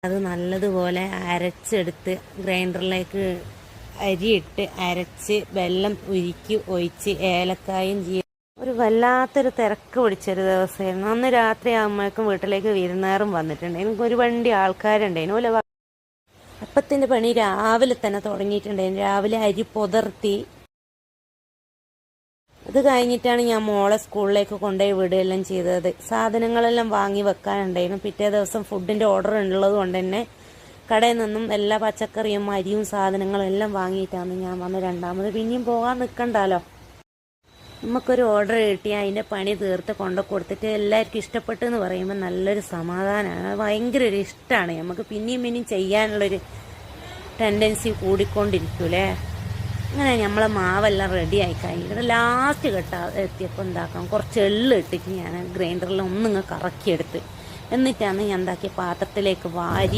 അത് നല്ലതുപോലെ അരച്ചെടുത്ത് ഗ്രൈൻഡറിലേക്ക് അരിയിട്ട് അരച്ച് വെള്ളം ഉരുക്കി ഒഴിച്ച് ഏലക്കായും ഒരു വല്ലാത്തൊരു തിരക്ക് പിടിച്ചൊരു ദിവസമായിരുന്നു. അന്ന് രാത്രി ആകുമ്പോഴേക്കും വീട്ടിലേക്ക് വിരുന്നേറും വന്നിട്ടുണ്ട്. എനിക്കൊരു വണ്ടി ആൾക്കാരുണ്ടായിരുന്നു. ഓല അപ്പത്തിൻ്റെ പണി രാവിലെ തന്നെ തുടങ്ങിയിട്ടുണ്ടായിരുന്നു. രാവിലെ അരി പുതർത്തി അത് കഴിഞ്ഞിട്ടാണ് ഞാൻ മോളെ സ്കൂളിലേക്ക് കൊണ്ടുപോയി വിടുകയെല്ലാം ചെയ്തത്. സാധനങ്ങളെല്ലാം വാങ്ങി വെക്കാനുണ്ടായിരുന്നു. പിറ്റേ ദിവസം ഫുഡിൻ്റെ ഓർഡർ ഉള്ളത് കൊണ്ട് തന്നെ കടയിൽ നിന്നും എല്ലാ പച്ചക്കറിയും അരിയും സാധനങ്ങളും എല്ലാം വാങ്ങിയിട്ടാണ് ഞാൻ വന്ന് രണ്ടാമത്. പിന്നെയും പോകാൻ നിൽക്കണ്ടല്ലോ. നമുക്കൊരു ഓർഡർ കിട്ടി അതിൻ്റെ പണി തീർത്ത് കൊണ്ടു കൊടുത്തിട്ട് എല്ലാവർക്കും ഇഷ്ടപ്പെട്ടു എന്ന് പറയുമ്പോൾ നല്ലൊരു സമാധാനമാണ്. ഭയങ്കര ഒരു ഇഷ്ടമാണ്. നമുക്ക് പിന്നെയും ചെയ്യാനുള്ളൊരു ടെൻഡൻസി കൂടിക്കൊണ്ടിരിക്കൂലേ. അങ്ങനെ നമ്മളെ മാവെല്ലാം റെഡി ആയി കഴിഞ്ഞിട്ട് ലാസ്റ്റ് എത്തിയപ്പോൾ എന്താക്കാം, കുറച്ച് എള്ള് ഇട്ടിട്ട് ഞാൻ ഗ്രൈൻഡറിൽ ഒന്നിങ്ങ് കറക്കിയെടുത്ത് എന്നിട്ടാണ് ഞാൻ എന്താക്കിയ പാത്രത്തിലേക്ക് വാരി